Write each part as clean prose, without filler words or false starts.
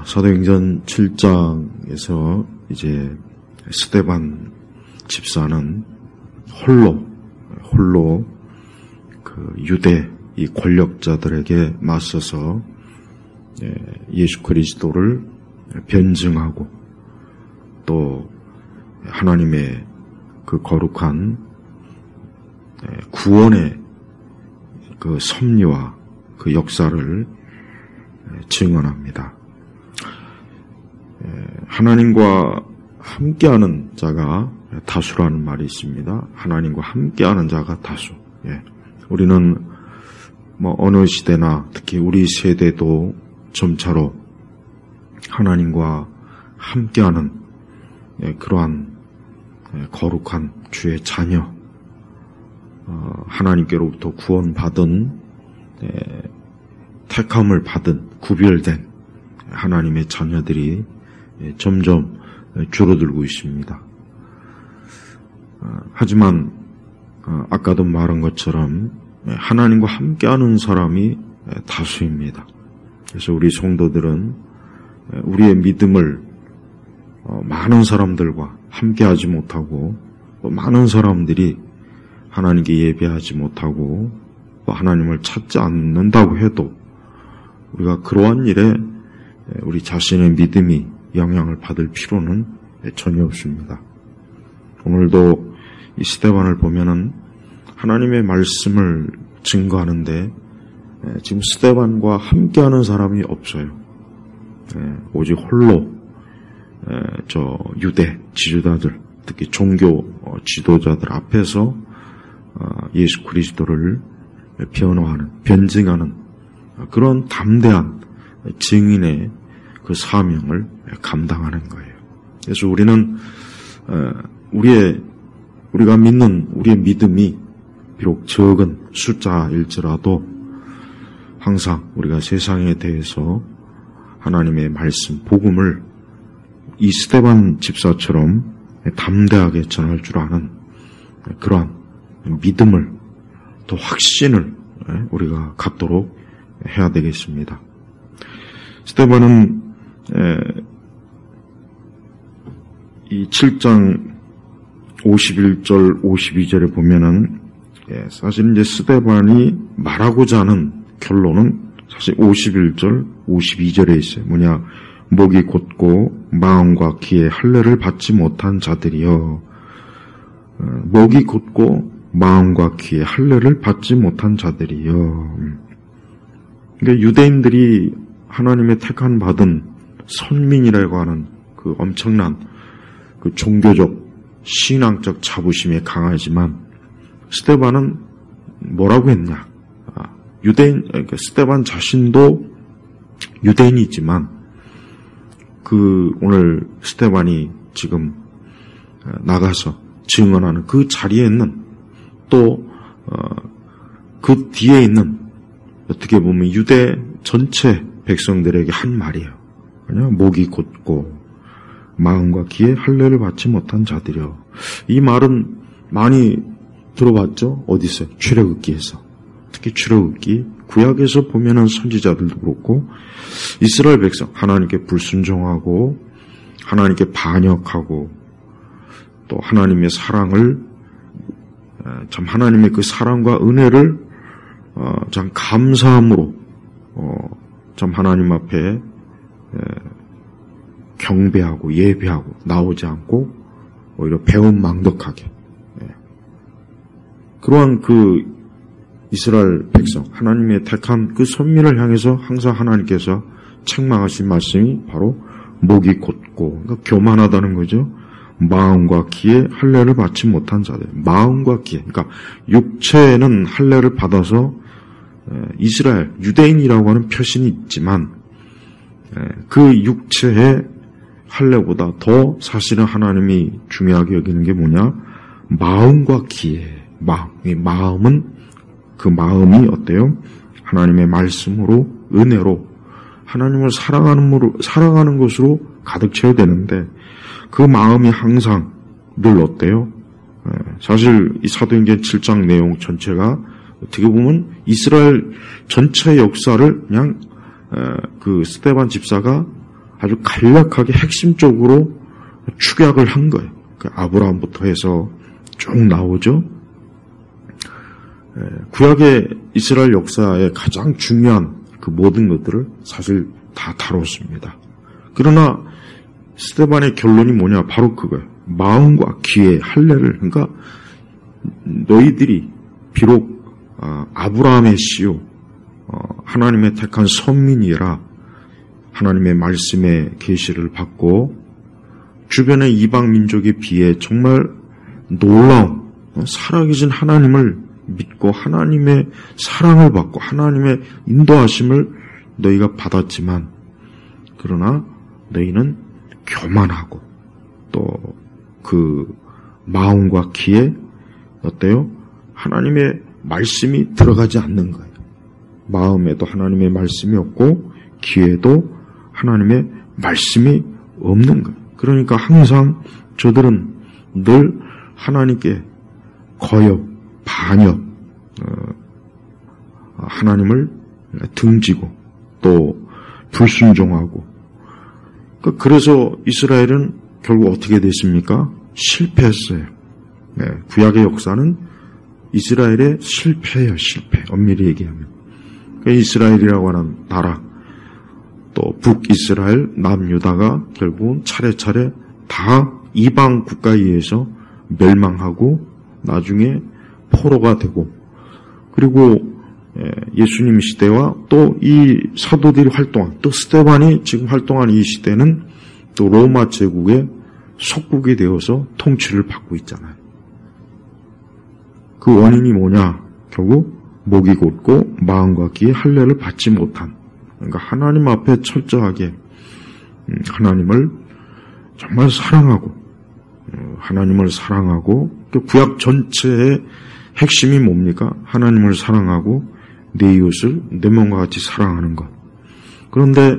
사도행전 7장에서 이제 스데반 집사는 홀로 그 유대 이 권력자들에게 맞서서 예수 그리스도를 변증하고 또 하나님의 그 거룩한 구원의 그 섭리와 그 역사를 증언합니다. 하나님과 함께하는 자가 다수라는 말이 있습니다. 하나님과 함께하는 자가 다수. 우리는 어느 시대나 특히 우리 세대도 점차로 하나님과 함께하는 그러한 거룩한 주의 자녀, 하나님께로부터 구원받은 택함을 받은 구별된 하나님의 자녀들이 점점 줄어들고 있습니다. 하지만 아까도 말한 것처럼 하나님과 함께하는 사람이 다수입니다. 그래서 우리 성도들은 우리의 믿음을 많은 사람들과 함께하지 못하고 또 많은 사람들이 하나님께 예배하지 못하고 또 하나님을 찾지 않는다고 해도 우리가 그러한 일에 우리 자신의 믿음이 영향을 받을 필요는 전혀 없습니다. 오늘도 이 스데반을 보면은 하나님의 말씀을 증거하는데 지금 스데반과 함께하는 사람이 없어요. 오직 홀로 유대 지도자들, 특히 종교 지도자들 앞에서 예수 그리스도를 변증하는 그런 담대한 증인의 그 사명을 감당하는 거예요. 그래서 우리는 우리가 믿는 우리의 믿음이 비록 적은 숫자일지라도 항상 우리가 세상에 대해서 하나님의 말씀, 복음을 이 스데반 집사처럼 담대하게 전할 줄 아는 그러한 믿음을 또 확신을 우리가 갖도록 해야 되겠습니다. 스데반은 이 7장 51절 52절에 보면은 사실 이제 스데반이 말하고자 하는 결론은 사실 51절 52절에 있어요. 뭐냐, 목이 곧고 마음과 귀에 할례를 받지 못한 자들이여. 목이 곧고 마음과 귀에 할례를 받지 못한 자들이여. 그러니까 유대인들이 하나님의 택한 받은 선민이라고 하는 그 엄청난 그 종교적 신앙적 자부심에 강하지만 스데반은 뭐라고 했냐? 그러니까 스데반 자신도 유대인이지만 오늘 스데반이 지금 나가서 증언하는 그 자리에 있는 또 그 뒤에 있는 어떻게 보면 유대 전체 백성들에게 한 말이에요. 그냥 목이 곧고 마음과 귀에 할례를 받지 못한 자들이요. 이 말은 많이 들어봤죠? 어디서? 출애굽기에서. 특히 출애굽기 구약에서 보면은 선지자들도 그렇고 이스라엘 백성 하나님께 불순종하고 하나님께 반역하고 또 하나님의 사랑을 참 하나님의 그 사랑과 은혜를 참 감사함으로 참 하나님 앞에 경배하고 예배하고 나오지 않고 오히려 배은망덕하게 그러한 그 이스라엘 백성 하나님의 택한 그 선민을 향해서 항상 하나님께서 책망하신 말씀이 바로 목이 곧고 그러니까 교만하다는 거죠. 마음과 귀에 할례를 받지 못한 자들. 마음과 귀에 그러니까 육체에는 할례를 받아서 이스라엘 유대인이라고 하는 표신이 있지만 그 육체의 할례보다 더 사실은 하나님이 중요하게 여기는 게 뭐냐? 마음과 귀에 이 마음은 그 마음이 어때요? 하나님의 말씀으로 은혜로 하나님을 사랑하는 것으로 가득 채워야 되는데 그 마음이 항상 늘 어때요? 사실 이 사도행전 7장 내용 전체가 어떻게 보면 이스라엘 전체 역사를 그냥 그 스데반 집사가 아주 간략하게 핵심적으로 축약을 한 거예요. 그 아브라함부터 해서 쭉 나오죠. 구약의 이스라엘 역사의 가장 중요한 그 모든 것들을 사실 다 다뤘습니다. 그러나 스데반의 결론이 뭐냐? 바로 그거예요. 마음과 귀의 할례를, 그러니까 너희들이 비록 아브라함의 씨요 하나님의 택한 선민이라 하나님의 말씀의 계시를 받고 주변의 이방 민족에 비해 정말 놀라운 살아계신 하나님을 믿고 하나님의 사랑을 받고 하나님의 인도하심을 너희가 받았지만, 그러나 너희는 교만하고 또 그 마음과 귀에 어때요? 하나님의 말씀이 들어가지 않는 거예요. 마음에도 하나님의 말씀이 없고 귀에도 하나님의 말씀이 없는 거예요. 그러니까 항상 저들은 늘 하나님께 거역, 반역, 하나님을 등지고 또 불순종하고, 그래서 이스라엘은 결국 어떻게 됐습니까? 실패했어요. 네, 구약의 역사는 이스라엘의 실패예요. 실패. 엄밀히 얘기하면 이스라엘이라고 하는 나라, 또 북이스라엘, 남유다가 결국은 차례차례 다 이방 국가에 의해서 멸망하고 나중에 포로가 되고, 그리고 예수님 시대와 또 이 사도들이 활동한, 또 스데반이 지금 활동한 이 시대는 또 로마 제국의 속국이 되어서 통치를 받고 있잖아요. 그 원인이 뭐냐? 결국 목이 곧고 마음과 귀의 할례를 받지 못한, 그러니까 하나님 앞에 철저하게 하나님을 정말 사랑하고, 하나님을 사랑하고, 또 구약 전체의 핵심이 뭡니까? 하나님을 사랑하고 내 이웃을 내 몸과 같이 사랑하는 것. 그런데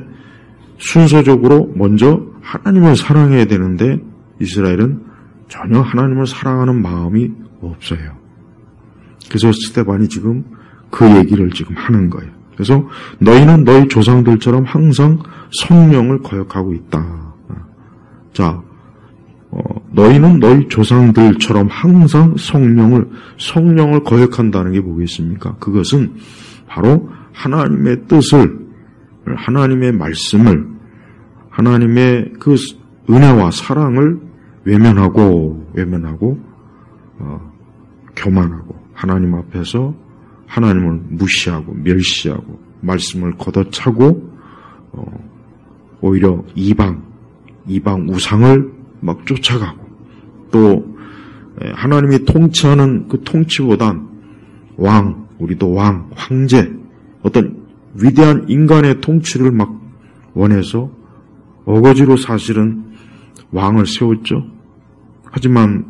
순서적으로 먼저 하나님을 사랑해야 되는데 이스라엘은 전혀 하나님을 사랑하는 마음이 없어요. 그래서 스데반이 지금 그 얘기를 지금 하는 거예요. 그래서 너희는 너희 조상들처럼 항상 성령을 거역하고 있다. 자, 너희는 너희 조상들처럼 항상 성령을 거역한다는 게 뭐겠습니까? 그것은 바로 하나님의 뜻을, 하나님의 말씀을, 하나님의 그 은혜와 사랑을 외면하고 교만하고 하나님 앞에서 하나님을 무시하고 멸시하고 말씀을 걷어차고 오히려 이방 우상을 막 쫓아가고, 또 하나님이 통치하는 그 통치보단 우리도 황제, 어떤 위대한 인간의 통치를 막 원해서 어거지로 사실은 왕을 세웠죠. 하지만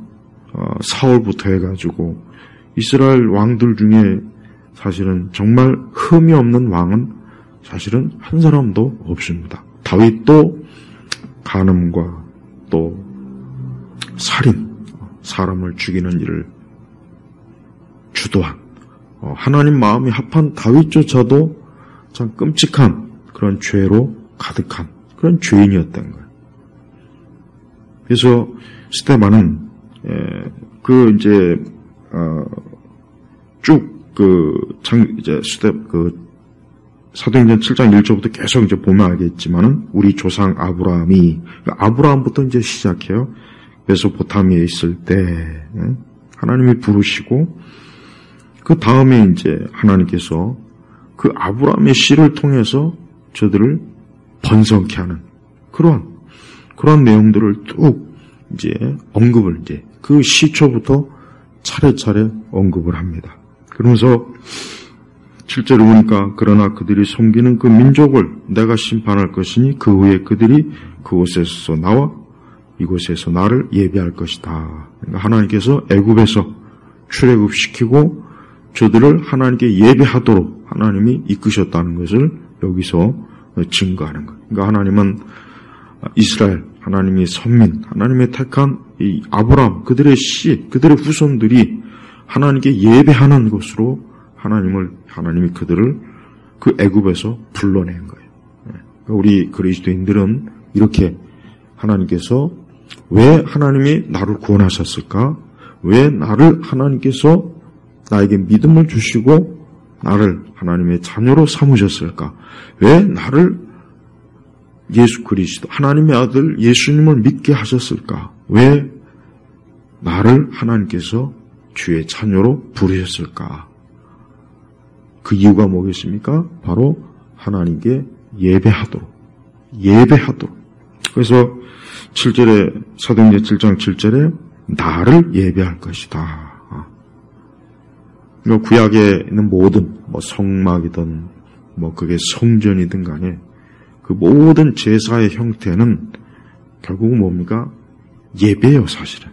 사울부터 해가지고 이스라엘 왕들 중에 사실은 정말 흠이 없는 왕은 사실은 한 사람도 없습니다. 다윗도 간음과 또 살인, 사람을 죽이는 일을 주도한, 하나님 마음이 합한 다윗조차도 참 끔찍한 그런 죄로 가득한 그런 죄인이었던 거예요. 그래서 스데반은 사도행전 7장 1절부터 계속 이제 보면 알겠지만은 우리 조상 아브라함부터 이제 시작해요. 메소포타미아에 있을 때 하나님이 부르시고, 그 다음에 이제 하나님께서 그 아브라함의 씨를 통해서 저들을 번성케 하는 그런 내용들을 뚝 이제 언급을 이제 그 시초부터 차례차례 언급을 합니다. 그러면서 7절에 보니까 그러나 그들이 섬기는 그 민족을 내가 심판할 것이니 그 후에 그들이 그곳에서 나와 이곳에서 나를 예배할 것이다. 그러니까 하나님께서 애굽에서 출애굽시키고 저들을 하나님께 예배하도록 하나님이 이끄셨다는 것을 여기서 증거하는 거예요. 그러니까 하나님은 이스라엘, 하나님의 선민, 하나님의 택한 이 아브라함, 그들의 씨, 그들의 후손들이 하나님께 예배하는 것으로 하나님이 그들을 그 애굽에서 불러낸 거예요. 우리 그리스도인들은 이렇게 하나님께서 왜 하나님이 나를 구원하셨을까? 왜 나를 하나님께서 나에게 믿음을 주시고 나를 하나님의 자녀로 삼으셨을까? 왜 나를 예수 그리스도 하나님의 아들 예수님을 믿게 하셨을까? 왜 나를 하나님께서 주의 자녀로 부르셨을까? 그 이유가 뭐겠습니까? 바로 하나님께 예배하도록. 그래서 7절에 사도행전 7장 7절에 나를 예배할 것이다. 구약에 있는 모든 성막이든 그게 성전이든 간에 그 모든 제사의 형태는 결국 뭡니까? 예배예요, 사실은.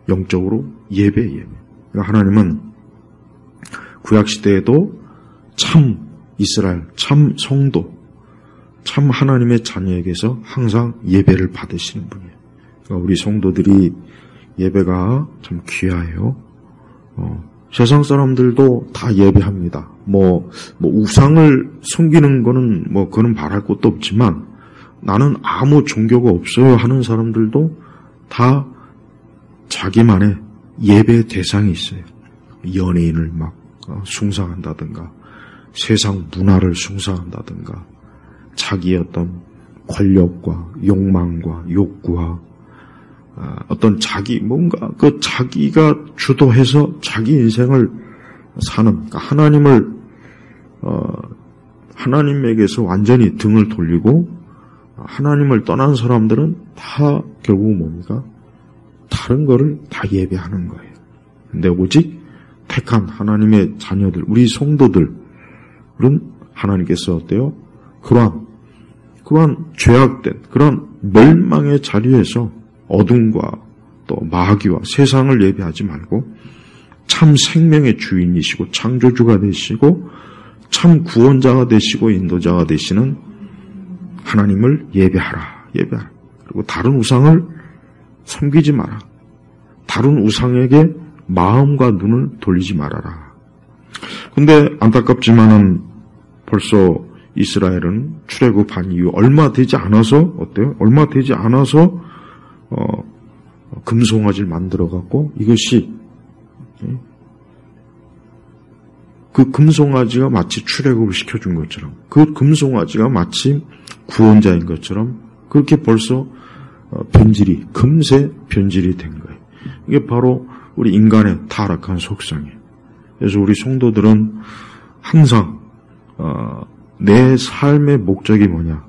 영적으로 예배. 그러니까 하나님은 구약 시대에도 참 이스라엘, 참 성도, 참 하나님의 자녀에게서 항상 예배를 받으시는 분이에요. 그러니까 우리 성도들이 예배가 참 귀해요. 세상 사람들도 다 예배합니다. 우상을 섬기는 거는 그거는 바랄 것도 없지만 나는 아무 종교가 없어요 하는 사람들도 다 자기만의 예배 대상이 있어요. 연예인을 숭상한다든가 세상 문화를 숭상한다든가 자기의 어떤 권력과 욕망과 욕구와 어떤 자기가 주도해서 자기 인생을 사는, 그러니까 하나님에게서 완전히 등을 돌리고 하나님을 떠난 사람들은 다 결국 뭡니까? 다른 거를 다 예배하는 거예요. 근데 오직 택한 하나님의 자녀들, 우리 성도들은 하나님께서 어때요? 그러한 죄악된, 그런 멸망의 자리에서 어둠과 또 마귀와 세상을 예배하지 말고 참 생명의 주인이시고 창조주가 되시고 참 구원자가 되시고 인도자가 되시는 하나님을 예배하라. 그리고 다른 우상을 섬기지 마라. 다른 우상에게 마음과 눈을 돌리지 말아라. 근데 안타깝지만은 벌써 이스라엘은 출애굽한 이후 얼마 되지 않아서 어때요? 얼마 되지 않아서 금송아지를 만들어갖고 이것이 그 금송아지가 마치 출애굽을 시켜준 것처럼 그 금송아지가 마치 구원자인 것처럼 그렇게 벌써 금세 변질이 된 거예요. 이게 바로 우리 인간의 타락한 속성이에요. 그래서 우리 성도들은 항상 내 삶의 목적이 뭐냐,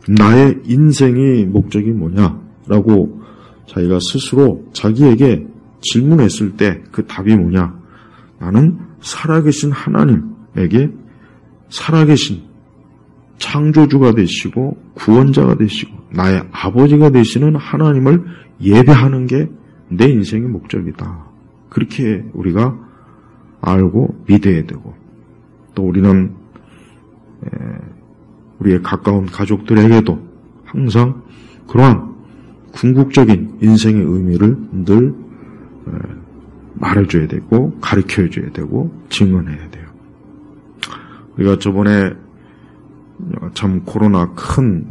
나의 인생의 목적이 뭐냐라고 자기가 스스로 자기에게 질문했을 때 그 답이 뭐냐, 나는 살아계신 하나님에게 살아계신 창조주가 되시고 구원자가 되시고 나의 아버지가 되시는 하나님을 예배하는 게 내 인생의 목적이다. 그렇게 우리가 알고 믿어야 되고, 또 우리는 우리의 가까운 가족들에게도 항상 그러한 궁극적인 인생의 의미를 늘 말해줘야 되고 가르쳐줘야 되고 증언해야 돼요. 우리가 저번에 참 코로나 큰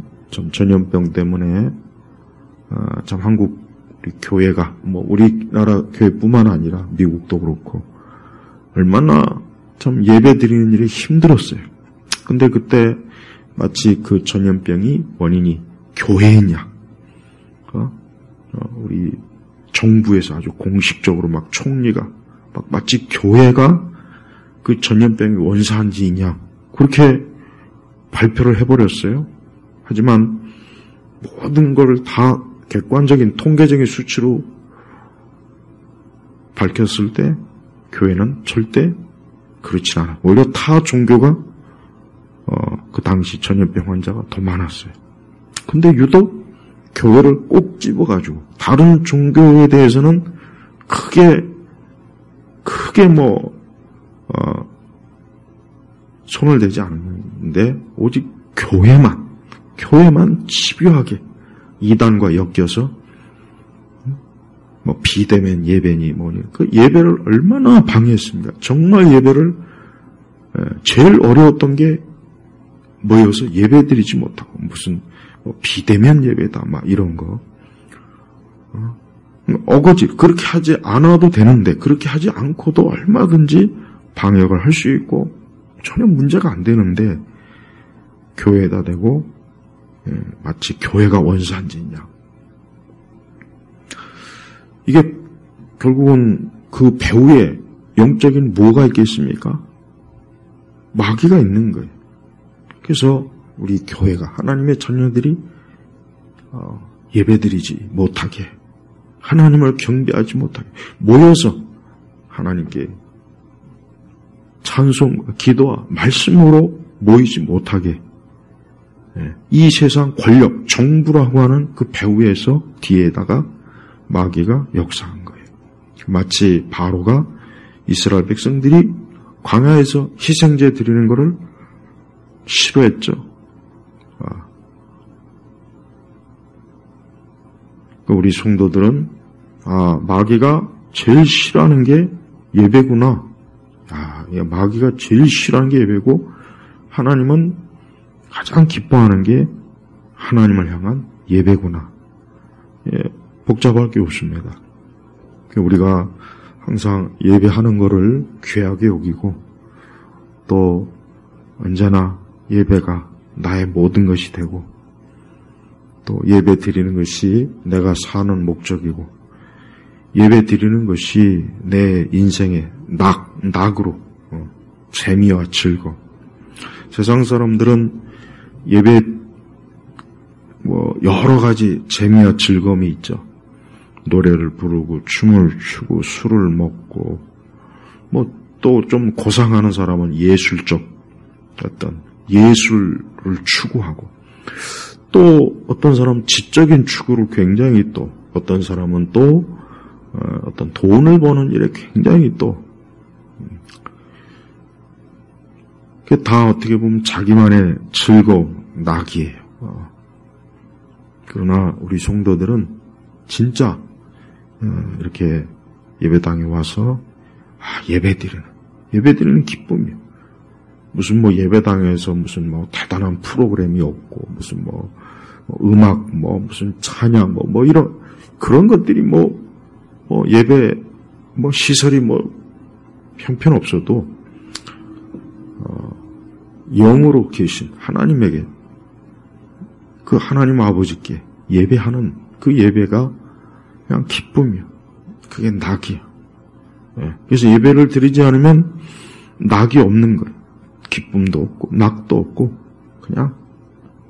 전염병 때문에 참 한국 우리 교회가 우리나라 교회뿐만 아니라 미국도 그렇고 얼마나 참 예배 드리는 일이 힘들었어요. 근데 그때 마치 그 전염병이 원인이 교회냐, 우리 정부에서 아주 공식적으로 총리가 마치 교회가 그 전염병의 원산지이냐 그렇게 발표를 해버렸어요. 하지만 모든 걸 다 객관적인 통계적인 수치로 밝혔을 때 교회는 절대 그렇지 않아. 오히려 타 종교가 그 당시 전염병 환자가 더 많았어요. 근데 유독 교회를 꼭 집어가지고 다른 종교에 대해서는 크게 손을 대지 않는데 오직 교회만 집요하게 이단과 엮여서 비대면 예배니 뭐니 그 예배를 얼마나 방해했습니까? 정말 예배를 제일 어려웠던 게 모여서 예배 드리지 못하고 무슨 비대면 예배다, 막 이런 거. 어거지, 그렇게 하지 않아도 되는데, 그렇게 하지 않고도 얼마든지 방역을 할 수 있고, 전혀 문제가 안 되는데, 교회에다 대고, 마치 교회가 원산지냐. 이게 결국은 그 배후에 영적인 뭐가 있겠습니까? 마귀가 있는 거예요. 그래서 우리 교회가, 하나님의 자녀들이 예배드리지 못하게, 하나님을 경배하지 못하게, 모여서 하나님께 찬송과 기도와 말씀으로 모이지 못하게, 이 세상 권력, 정부라고 하는 그 배후에서 뒤에다가 마귀가 역사한 거예요. 마치 바로가 이스라엘 백성들이 광야에서 희생제 드리는 것을 싫어했죠. 우리 성도들은 마귀가 제일 싫어하는 게 예배구나. 마귀가 제일 싫어하는 게 예배고, 하나님은 가장 기뻐하는 게 하나님을 향한 예배구나. 복잡할 게 없습니다. 우리가 항상 예배하는 것을 귀하게 여기고, 또 언제나 예배가 나의 모든 것이 되고, 또 예배 드리는 것이 내가 사는 목적이고, 예배 드리는 것이 내 인생의 낙으로 재미와 즐거움. 세상 사람들은 예배 여러 가지 재미와 즐거움이 있죠. 노래를 부르고 춤을 추고 술을 먹고, 또 좀 고상하는 사람은 예술적 어떤 예술을 추구하고, 또 어떤 사람은 지적인 추구를 굉장히, 또 어떤 사람은 또 어떤 돈을 버는 일에 굉장히 또, 그게 다 어떻게 보면 자기만의 즐거움, 낙이에요. 그러나 우리 성도들은 진짜 이렇게 예배당에 와서 예배드리는 기쁨이요. 무슨 예배당에서 무슨 대단한 프로그램이 없고, 무슨 음악, 무슨 찬양, 이런, 그런 것들이 예배, 시설이 형편없어도, 영으로 계신 하나님에게, 그 하나님 아버지께 예배하는 그 예배가 그냥 기쁨이요. 그게 낙이요. 그래서 예배를 드리지 않으면 낙이 없는 거예요. 기쁨도 없고 낙도 없고 그냥.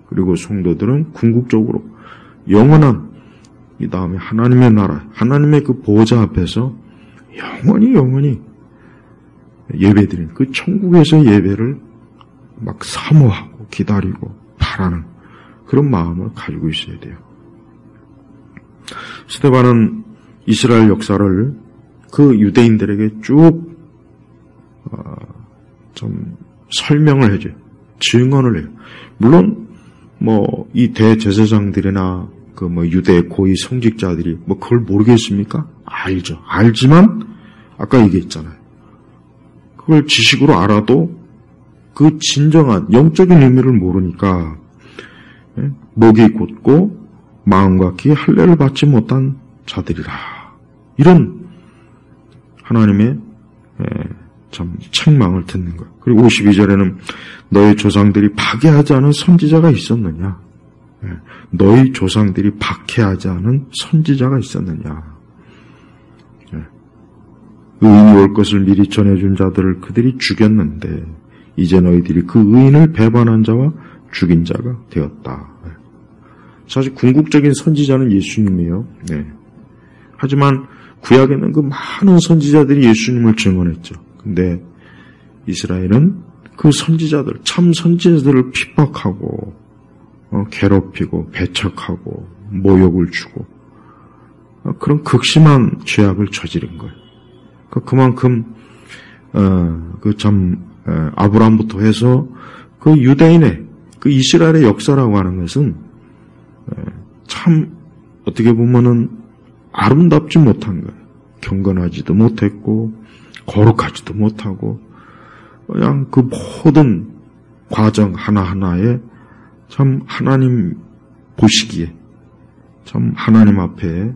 그리고 성도들은 궁극적으로 영원한, 이 다음에 하나님의 나라, 하나님의 그 보좌 앞에서 영원히 예배드리는 그 천국에서 예배를 막 사모하고 기다리고 바라는 그런 마음을 가지고 있어야 돼요. 스데반은 이스라엘 역사를 그 유대인들에게 쭉 좀 설명을 해줘요. 증언을 해요. 물론 이 대제사장들이나 유대 고위 성직자들이 그걸 모르겠습니까? 알죠. 알지만 아까 얘기했잖아요. 그걸 지식으로 알아도 그 진정한 영적인 의미를 모르니까 목이 곧고 마음과 귀에 할례를 받지 못한 자들이라. 이런 하나님의 참 책망을 듣는 거예요. 그리고 52절에는 너희 조상들이 박해하지 않은 선지자가 있었느냐? 너희 조상들이 박해하지 않은 선지자가 있었느냐? 의인이 올 것을 미리 전해준 자들을 그들이 죽였는데 이제 너희들이 그 의인을 배반한 자와 죽인 자가 되었다. 사실 궁극적인 선지자는 예수님이에요. 하지만 구약에는 그 많은 선지자들이 예수님을 증언했죠. 근데 이스라엘은 그 선지자들, 참 선지자들을 핍박하고 괴롭히고 배척하고 모욕을 주고 그런 극심한 죄악을 저지른 거예요. 그만큼 아브라함부터 해서 그 유대인의 그 이스라엘의 역사라고 하는 것은 참 어떻게 보면은 아름답지 못한 거예요. 경건하지도 못했고 거룩하지도 못하고 그냥 그 모든 과정 하나하나에 참 하나님 보시기에 참 하나님 앞에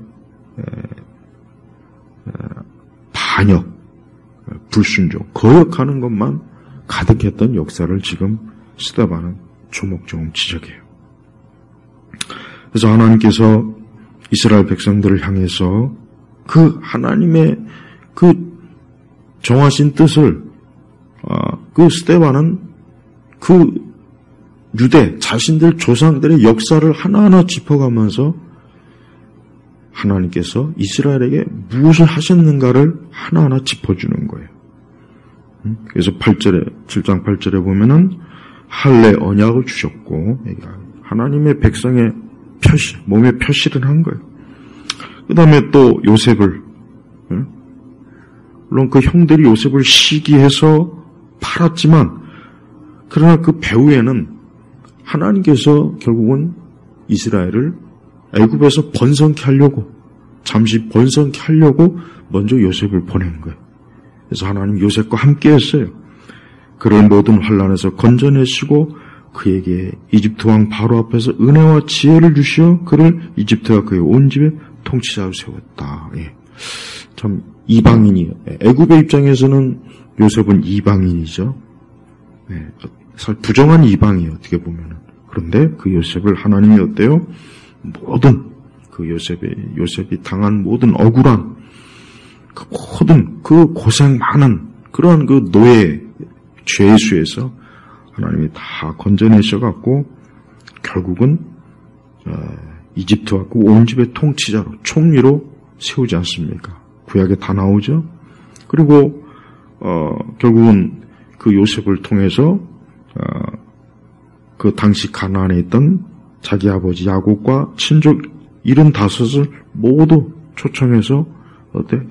반역, 불순종, 거역하는 것만 가득했던 역사를 지금 스데반은 조목조목 지적해요. 그래서 하나님께서 이스라엘 백성들을 향해서 그 하나님의 그 정하신 뜻을 그 스데반은 그 유대 자신들 조상들의 역사를 하나하나 짚어가면서 하나님께서 이스라엘에게 무엇을 하셨는가를 하나하나 짚어주는 거예요. 그래서 7장 8절에 보면은 할례 언약을 주셨고 하나님의 백성의 표시, 몸의 표시를 한 거예요. 그 다음에 또 요셉을, 물론 그 형들이 요셉을 시기해서 팔았지만 그러나 그 배후에는 하나님께서 결국은 이스라엘을 애굽에서 번성케 하려고, 잠시 번성케 하려고 먼저 요셉을 보낸 거예요. 그래서 하나님 요셉과 함께 했어요. 그를 모든 환난에서 건져내시고 그에게 이집트 왕 바로 앞에서 은혜와 지혜를 주시어 그를 이집트와 그의 온 집에 통치자로 세웠다. 예. 참 이방인이에요. 애굽의 입장에서는 요셉은 이방인이죠. 예. 부정한 이방이에요. 어떻게 보면은. 그런데 그 요셉을 하나님이 어때요? 모든 그 요셉이 당한 모든 억울한 그 모든 그 고생 많은 그러한 그 노예 죄수에서 하나님이 다 건져내셔갖고 결국은 이집트와 그 온 집의 통치자로 총리로 세우지 않습니까? 구약에 다 나오죠. 그리고 결국은 그 요셉을 통해서 그 당시 가나안에 있던 자기 아버지 야곱과 친족 75을 모두 초청해서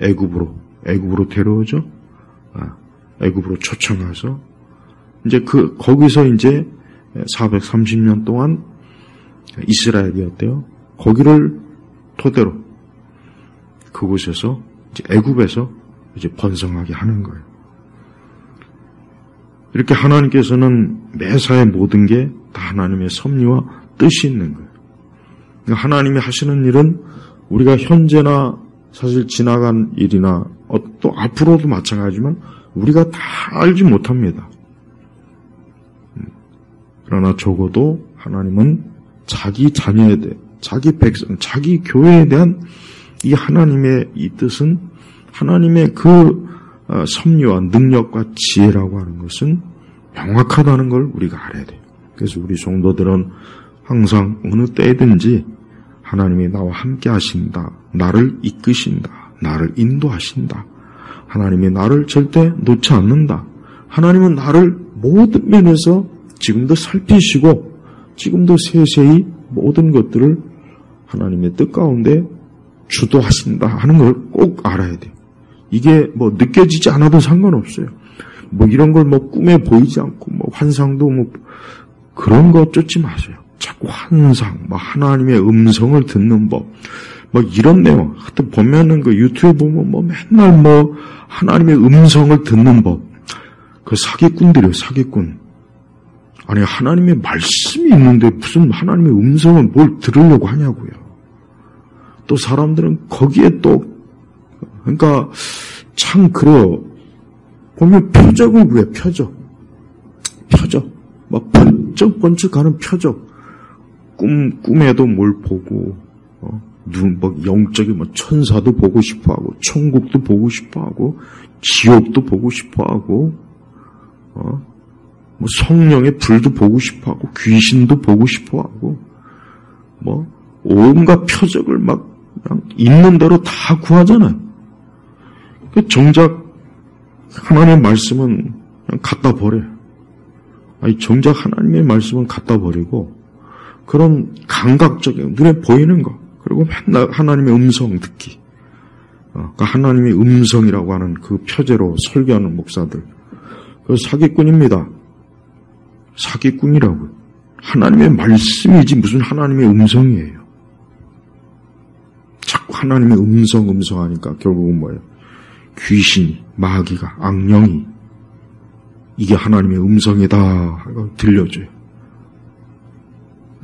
애굽으로 데려오죠. 애굽으로 초청해서 이제 거기서 이제 430년 동안 이스라엘이었대요. 거기를 토대로 그곳에서 이제 애굽에서 이제 번성하게 하는 거예요. 이렇게 하나님께서는 매사의 모든 게 다 하나님의 섭리와 뜻이 있는 거예요. 그러니까 하나님이 하시는 일은 우리가 현재나 사실 지나간 일이나 또 앞으로도 마찬가지지만 우리가 다 알지 못합니다. 그러나 적어도 하나님은 자기 자녀에 대해, 자기 백성, 자기 교회에 대한 이 하나님의 이 뜻은 하나님의 그 섭리와 능력과 지혜라고 하는 것은 명확하다는 걸 우리가 알아야 돼요. 그래서 우리 성도들은 항상 어느 때든지 하나님이 나와 함께 하신다. 나를 이끄신다. 나를 인도하신다. 하나님이 나를 절대 놓지 않는다. 하나님은 나를 모든 면에서 지금도 살피시고 지금도 세세히 모든 것들을 하나님의 뜻 가운데 주도하신다 하는 걸 꼭 알아야 돼요. 이게 뭐 느껴지지 않아도 상관없어요. 뭐 이런 걸 뭐 꿈에 보이지 않고 뭐 환상도 뭐 그런 거 쫓지 마세요. 자꾸 환상, 뭐 하나님의 음성을 듣는 법, 뭐 이런 내용. 하여튼 보면은 그 유튜브 보면 뭐 맨날 뭐 하나님의 음성을 듣는 법. 그 사기꾼들이에요, 사기꾼. 아니 하나님의 말씀이 있는데 무슨 하나님의 음성을 뭘 들으려고 하냐고요. 또 사람들은 거기에 또 그러니까 참 그래요. 보면 표적을 구해. 표적 막 번쩍번쩍 가는 표적. 꿈에도 뭘 보고 뭐 영적인 뭐 천사도 보고 싶어하고 천국도 보고 싶어하고 지옥도 보고 싶어하고 뭐 성령의 불도 보고 싶어하고 귀신도 보고 싶어하고 뭐 온갖 표적을 막 그냥 있는 대로 다 구하잖아요. 정작 하나님의 말씀은 그냥 갖다 버려요. 아니 정작 하나님의 말씀은 갖다 버리고 그런 감각적인 눈에 보이는 거 그리고 맨날 하나님의 음성 듣기 그러니까 하나님의 음성이라고 하는 그 표제로 설교하는 목사들 그 사기꾼입니다. 사기꾼이라고요. 하나님의 말씀이지 무슨 하나님의 음성이에요. 자꾸 하나님의 음성 하니까 결국은 뭐예요? 귀신이, 마귀가, 악령이 이게 하나님의 음성이다 하고 들려줘요.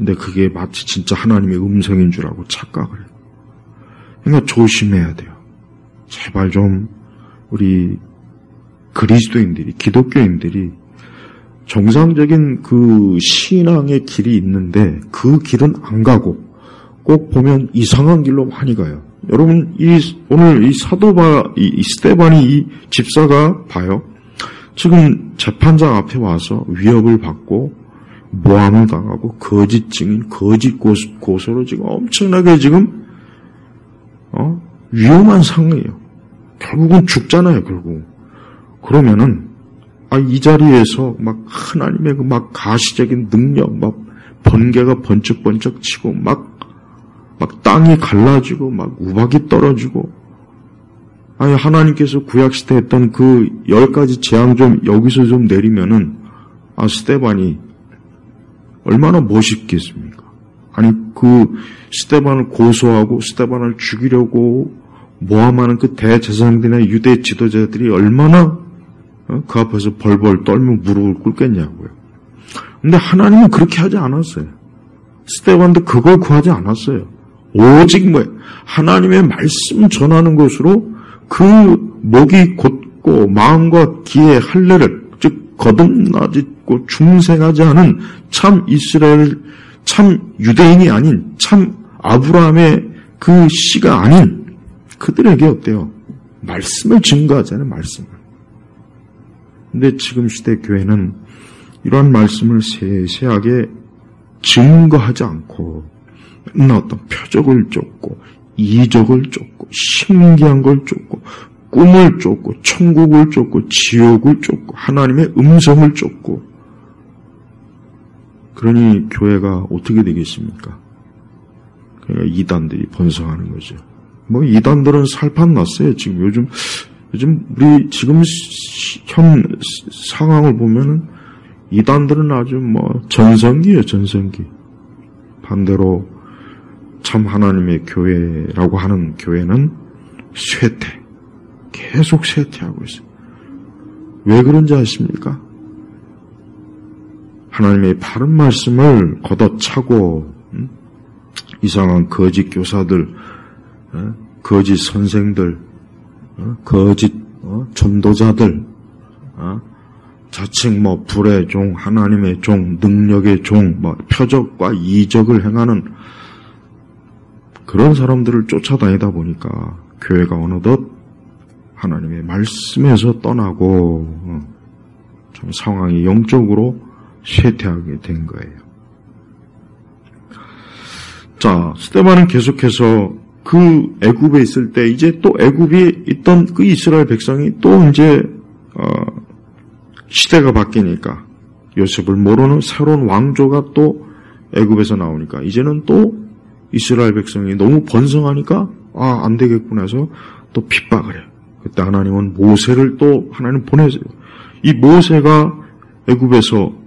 근데 그게 마치 진짜 하나님의 음성인 줄 알고 착각을 해요. 그러니까 조심해야 돼요. 제발 좀 우리 그리스도인들이, 기독교인들이 정상적인 그 신앙의 길이 있는데 그 길은 안 가고 꼭 보면 이상한 길로 많이 가요. 여러분, 오늘 이 스데반이 이 집사가 봐요. 지금 재판장 앞에 와서 위협을 받고 모함을 당하고 거짓 증인, 거짓 고소로 지금 엄청나게 지금 위험한 상황이에요. 결국은 죽잖아요, 결국. 그러면은 이 자리에서 막 하나님의 그 막 가시적인 능력, 막 번개가 번쩍번쩍 치고 막 땅이 갈라지고 막 우박이 떨어지고, 아니 하나님께서 구약시대 했던 그 10가지 재앙 좀 여기서 좀 내리면은 스데반이 얼마나 멋있겠습니까? 아니 그 스데반을 고소하고 스데반을 죽이려고 모함하는 그 대제사장들이나 유대 지도자들이 얼마나 그 앞에서 벌벌 떨며 무릎을 꿇겠냐고요. 근데 하나님은 그렇게 하지 않았어요. 스데반도 그걸 구하지 않았어요. 오직 하나님의 말씀 전하는 것으로 그 목이 곧고 마음과 귀의 할례를, 즉 거듭나고 중생하지 않은 참 이스라엘, 참 유대인이 아닌 참 아브라함의 그 씨가 아닌 그들에게 어때요? 말씀을 증거하잖아요, 말씀을. 근데 지금 시대 교회는 이러한 말씀을 세세하게 증거하지 않고 어떤 표적을 쫓고 이적을 쫓고 신기한 걸 쫓고 꿈을 쫓고 천국을 쫓고 지옥을 쫓고 하나님의 음성을 쫓고, 그러니 교회가 어떻게 되겠습니까? 그러니까 이단들이 번성하는 거죠. 이단들은 살판 났어요. 지금 요즘 우리 지금 현 상황을 보면은 이단들은 아주 전성기예요, 전성기. 반대로 참 하나님의 교회라고 하는 교회는 쇠퇴, 계속 쇠퇴하고 있어요. 왜 그런지 아십니까? 하나님의 바른 말씀을 걷어차고 이상한 거짓 교사들, 거짓 선생들, 거짓 전도자들, 자칭 불의 종, 하나님의 종, 능력의 종, 표적과 이적을 행하는 그런 사람들을 쫓아다니다 보니까 교회가 어느덧 하나님의 말씀에서 떠나고 좀 상황이 영적으로 쇠퇴하게 된 거예요. 자, 스데반은 계속해서 그 애굽에 있을 때 이제 또 애굽에 있던 그 이스라엘 백성이 또 이제 시대가 바뀌니까 요셉을 모르는 새로운 왕조가 또 애굽에서 나오니까 이제는 또 이스라엘 백성이 너무 번성하니까 안 되겠구나 해서 또 핍박을 해요. 그때 하나님은 모세를 또 하나님 보내세요. 이 모세가 애굽에서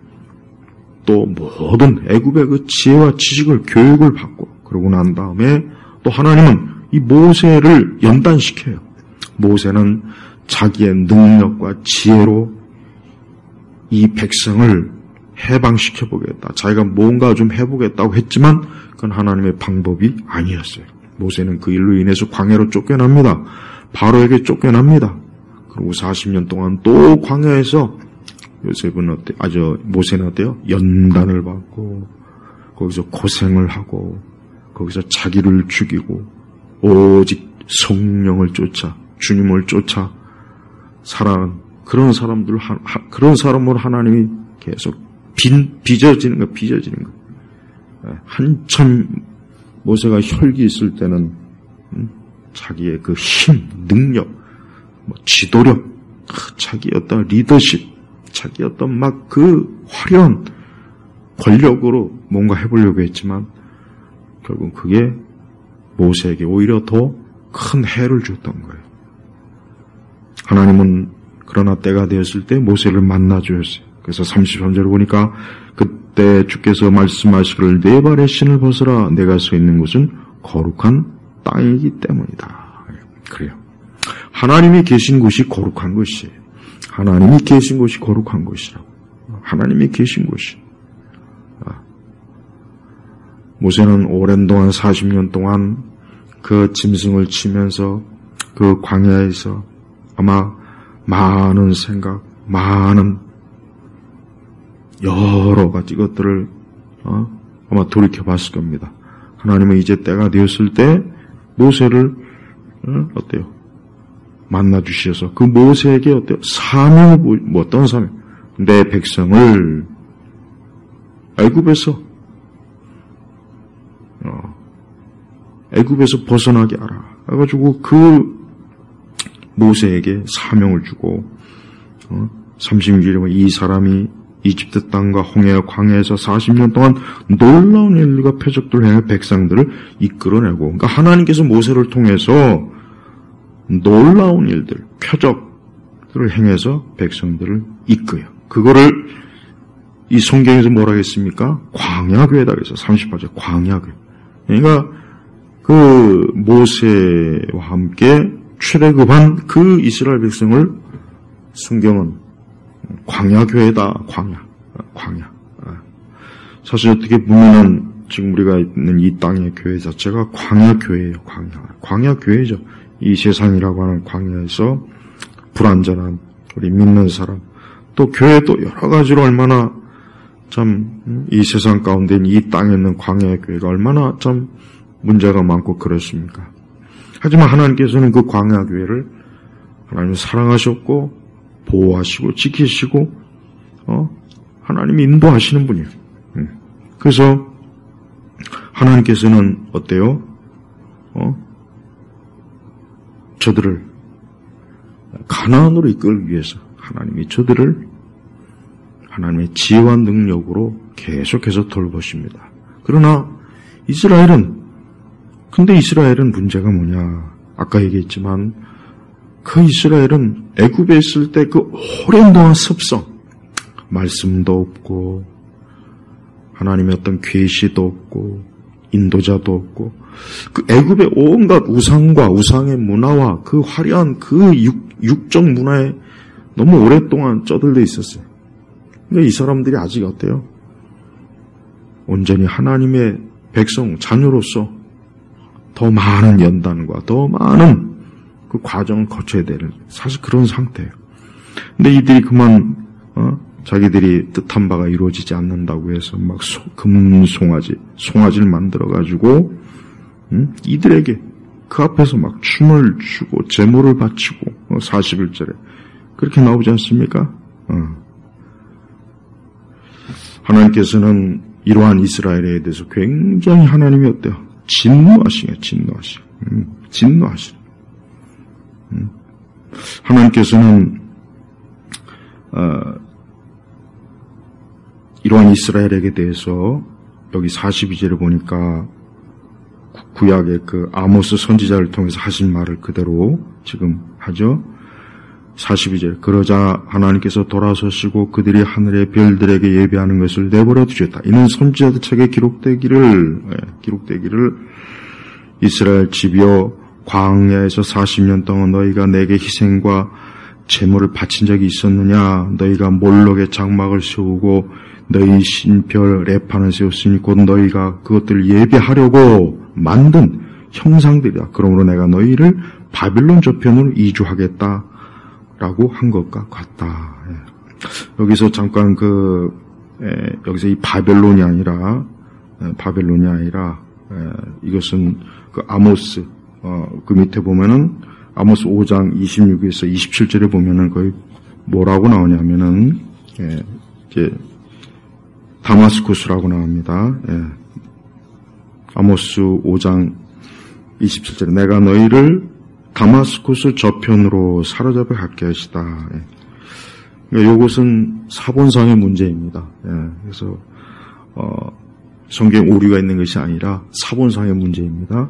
또 모든 애굽의 그 지혜와 지식을 교육을 받고 그러고 난 다음에 또 하나님은 이 모세를 연단시켜요. 모세는 자기의 능력과 지혜로 이 백성을 해방시켜보겠다. 자기가 뭔가 좀 해보겠다고 했지만 그건 하나님의 방법이 아니었어요. 모세는 그 일로 인해서 광야로 쫓겨납니다. 바로에게 쫓겨납니다. 그리고 40년 동안 또 광야에서 모세는 어때요? 연단을 받고 거기서 고생을 하고 거기서 자기를 죽이고 오직 성령을 쫓아 주님을 쫓아 살아가는 그런 사람으로 하나님이 계속 빚어지는 거. 한참 모세가 혈기 있을 때는 자기의 그 힘, 능력, 지도력, 자기 어떤 리더십, 자기 어떤 그 화려한 권력으로 뭔가 해보려고 했지만 결국 그게 모세에게 오히려 더 큰 해를 줬던 거예요. 하나님은 그러나 때가 되었을 때 모세를 만나 주셨어요. 그래서 33절을 보니까 그때 주께서 말씀하시기를 네 발의 신을 벗으라. 내가 서 있는 곳은 거룩한 땅이기 때문이다. 그래요. 하나님이 계신 곳이 거룩한 것이에요. 하나님이 계신 곳이 거룩한 것이라고. 하나님이 계신 곳이. 모세는 오랜 동안 40년 동안 그 짐승을 치면서 그 광야에서 아마 많은 생각, 많은 여러 가지 것들을 아마 돌이켜봤을 겁니다. 하나님은 이제 때가 되었을 때 모세를 어때요? 만나주셔서 그 모세에게 어때요? 사명을 어떤 사명? 내 백성을 애굽에서 벗어나게 하라. 그래가지고 그 모세에게 사명을 주고 36절에 보면 이 사람이 이집트 땅과 홍해 광야에서 40년 동안 놀라운 일과 표적들을 행해 백성들을 이끌어내고, 그러니까 하나님께서 모세를 통해서 놀라운 일들, 표적들을 행해서 백성들을 이끌어요. 그거를 이 성경에서 뭐라고 했습니까? 광야교회다 그래서 38절 광야교회. 그러니까 그 모세와 함께 출애굽한 그 이스라엘 백성을 성경은 광야교회다. 광야. 사실 어떻게 보면은 지금 우리가 있는 이 땅의 교회 자체가 광야교회예요. 광야교회죠. 이 세상이라고 하는 광야에서 불완전한 우리 믿는 사람, 또 교회도 여러 가지로 얼마나 참 이 세상 가운데 이 땅에 있는 광야의 교회가 얼마나 참 문제가 많고 그렇습니까? 하지만 하나님께서는 그 광야교회를 하나님 사랑하셨고 보호하시고 지키시고 하나님이 인도하시는 분이에요. 그래서 하나님께서는 어때요? 저들을 가나안으로 이끌기 위해서 하나님이 저들을 하나님의 지혜와 능력으로 계속해서 돌보십니다. 그러나 근데 이스라엘은 문제가 뭐냐? 아까 얘기했지만 그 이스라엘은 애굽에 있을 때 그 오랜 동안 습성, 말씀도 없고 하나님의 어떤 계시도 없고 인도자도 없고 그 애굽의 온갖 우상과 우상의 문화와 그 화려한 그 육적 문화에 너무 오랫동안 쩌들려 있었어요. 그러니까 이 사람들이 아직 어때요? 온전히 하나님의 백성, 자녀로서 더 많은 연단과 더 많은 그 과정을 거쳐야 되는 사실 그런 상태예요. 근데 이들이 그만 자기들이 뜻한 바가 이루어지지 않는다고 해서 막 송아지를 만들어가지고 이들에게 그 앞에서 막 춤을 추고 제물을 바치고 41절에 그렇게 나오지 않습니까? 하나님께서는 이러한 이스라엘에 대해서 굉장히 하나님이 어때요? 진노하시네. 하나님께서는 이러한 이스라엘에게 대해서 여기 42절에 보니까 구약의 그 아모스 선지자를 통해서 하신 말을 그대로 지금 하죠. 42절 그러자 하나님께서 돌아서시고 그들이 하늘의 별들에게 예배하는 것을 내버려 두셨다. 이는 선지자들 책에 기록되기를 이스라엘 집이여 광야에서 40년 동안 너희가 내게 희생과 제물을 바친 적이 있었느냐? 너희가 몰록의 장막을 세우고 너희 신별 레판을 세웠으니 곧 너희가 그것들을 예배하려고 만든 형상들이다. 그러므로 내가 너희를 바빌론 저편으로 이주하겠다 라고 한 것과 같다. 여기서 잠깐 여기서 이 바벨론이 아니라 이것은 그 아모스 그 밑에 보면은 아모스 5장 26에서 27절에 보면은 거의 뭐라고 나오냐면은 이제 다마스쿠스라고 나옵니다. 아모스 5장 27절에 내가 너희를 다마스쿠스 저편으로 사로잡아 갈게 하시다. 그러니까 이것은 사본상의 문제입니다. 그래서 성경 오류가 있는 것이 아니라 사본상의 문제입니다.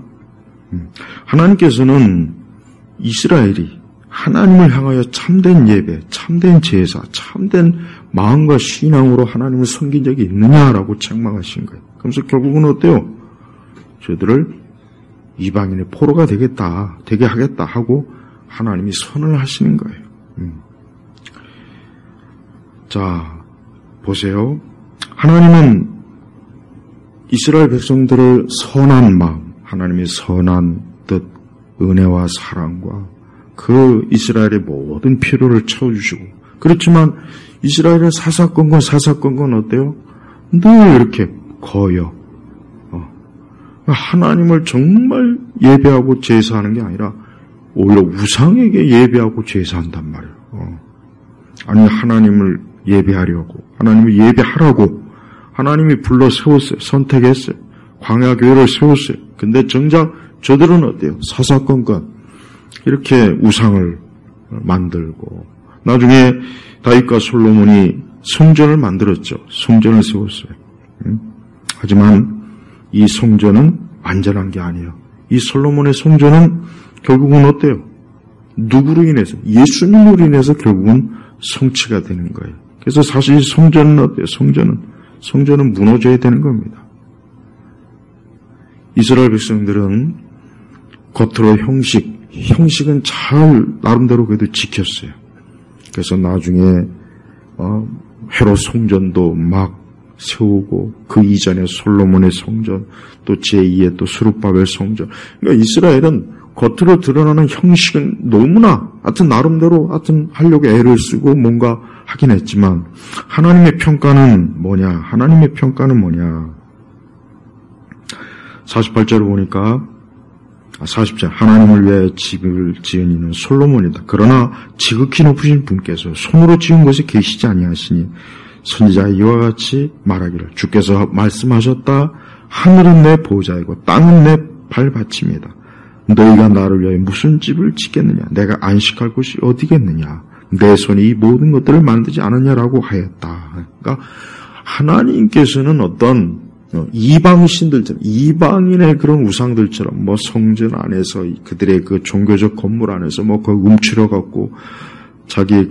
하나님께서는 이스라엘이 하나님을 향하여 참된 예배, 참된 제사, 참된 마음과 신앙으로 하나님을 섬긴 적이 있느냐라고 책망하신 거예요. 그래서 결국은 어때요? 저들을 이방인의 포로가 되게 하겠다 하고 하나님이 선을 하시는 거예요. 자, 보세요. 하나님은 이스라엘 백성들을 선한 마음, 하나님의 선한 뜻, 은혜와 사랑과 그 이스라엘의 모든 필요를 채워주시고, 그렇지만 이스라엘은 사사건건 어때요? 늘 이렇게 거여. 하나님을 정말 예배하고 제사하는 게 아니라 오히려 우상에게 예배하고 제사한단 말이에요. 아니, 하나님을 예배하려고, 하나님을 예배하라고 하나님이 불러 세웠어요. 선택했어요. 광야교회를 세웠어요. 근데 정작 저들은 어때요? 사사건건 이렇게 우상을 만들고, 나중에 다윗과 솔로몬이 성전을 만들었죠. 성전을 세웠어요. 하지만 이 성전은 완전한 게 아니에요. 이 솔로몬의 성전은 결국은 어때요? 누구로 인해서? 예수님으로 인해서 결국은 성취가 되는 거예요. 그래서 사실 성전은 어때요? 성전은 무너져야 되는 겁니다. 이스라엘 백성들은 겉으로 형식은 잘 나름대로 그래도 지켰어요. 그래서 나중에 헤롯 성전도 막 세우고, 그 이전에 솔로몬의 성전, 또 제2의 또 스룹바벨 성전. 그러니까 이스라엘은 겉으로 드러나는 형식은 너무나 하여튼 나름대로 하여튼 하려고 애를 쓰고 뭔가 하긴 했지만, 하나님의 평가는 뭐냐? 하나님의 평가는 뭐냐? 48절을 보니까 40절, 하나님을 위하여 집을 지은 이는 솔로몬이다. 그러나 지극히 높으신 분께서 손으로 지은 것에 계시지 아니하시니 선지자 이와 같이 말하기를, 주께서 말씀하셨다. 하늘은 내 보좌이고 땅은 내 발받침이다. 너희가 나를 위하여 무슨 집을 짓겠느냐? 내가 안식할 곳이 어디겠느냐? 내 손이 이 모든 것들을 만들지 않았냐라고 하였다. 그러니까 하나님께서는 어떤 이방신들처럼, 이방인의 그런 우상들처럼, 성전 안에서 그들의 그 종교적 건물 안에서 그걸 움츠려 갖고 자기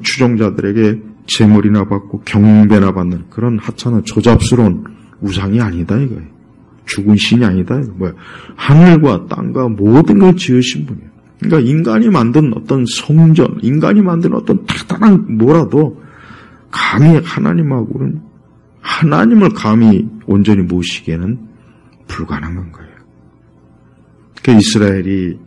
추종자들에게 제물이나 받고 경배나 받는 그런 하찮은 조잡스러운 우상이 아니다 이거예요. 죽은 신이 아니다 이거. 하늘과 땅과 모든 걸 지으신 분이에요. 그러니까 인간이 만든 어떤 성전, 인간이 만든 어떤 대단한 뭐라도 감히 하나님을 감히 온전히 모시기에는 불가능한 거예요. 그러니까 이스라엘이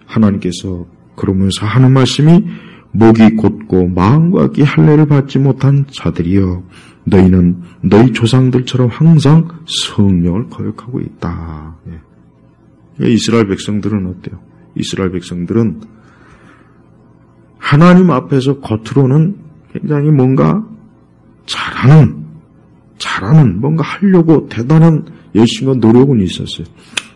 하나님께서 그러면서 하는 말씀이, 목이 곧고 마음과 귀 할례를 받지 못한 자들이여, 너희는 너희 조상들처럼 항상 성령을 거역하고 있다. 그러니까 이스라엘 백성들은 어때요? 이스라엘 백성들은 하나님 앞에서 겉으로는 굉장히 뭔가 잘하는 뭔가 하려고 대단한 열심과 노력은 있었어요.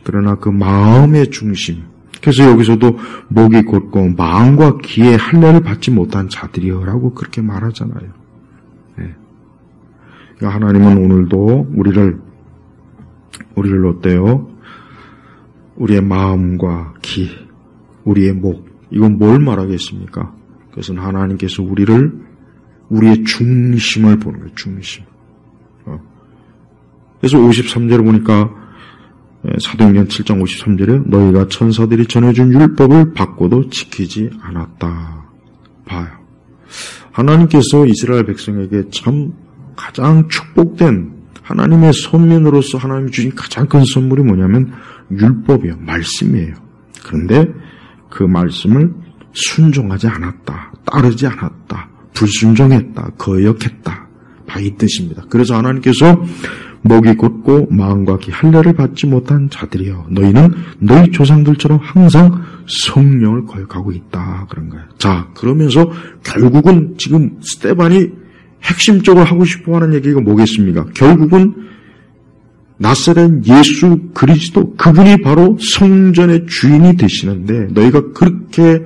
그러나 그 마음의 중심, 그래서 여기서도 목이 곧고 마음과 귀의 할례를 받지 못한 자들이여라고 그렇게 말하잖아요. 그러니까 하나님은 오늘도 우리를 어때요? 우리의 마음과 귀, 우리의 목, 이건 뭘 말하겠습니까? 그것은 하나님께서 우리의 중심을 보는 거예요. 중심. 그래서 53절에 보니까 사도행전 7장 53절에 너희가 천사들이 전해준 율법을 받고도 지키지 않았다. 봐요. 하나님께서 이스라엘 백성에게 참 가장 축복된 하나님의 선민으로서 하나님이 주신 가장 큰 선물이 뭐냐면 율법이에요. 말씀이에요. 그런데 그 말씀을 순종하지 않았다. 따르지 않았다. 불순종했다. 거역했다. 이 뜻입니다. 그래서 하나님께서 목이 곧고 마음과 귀 할례를 받지 못한 자들이여, 너희는 너희 조상들처럼 항상 성령을 거역하고 있다. 그런 거예요. 자, 그러면서 결국은 지금 스데반이 핵심적으로 하고 싶어하는 얘기가 뭐겠습니까? 결국은 나사렛 예수 그리스도, 그분이 바로 성전의 주인이 되시는데, 너희가 그렇게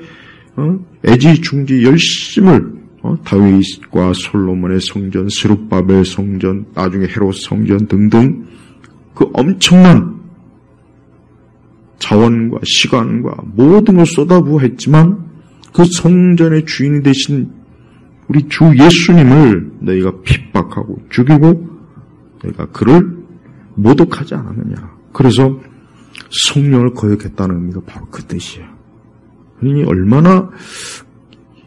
애지중지 열심을 다윗과 솔로몬의 성전, 스룹바벨 성전, 나중에 헤롯 성전 등등 그 엄청난 자원과 시간과 모든 걸 쏟아부어 했지만 그 성전의 주인이 되신 우리 주 예수님을 너희가 핍박하고 죽이고 너희가 그를 모독하지 않았느냐. 그래서 성령을 거역했다는 의미가 바로 그 뜻이에요. 그러니 얼마나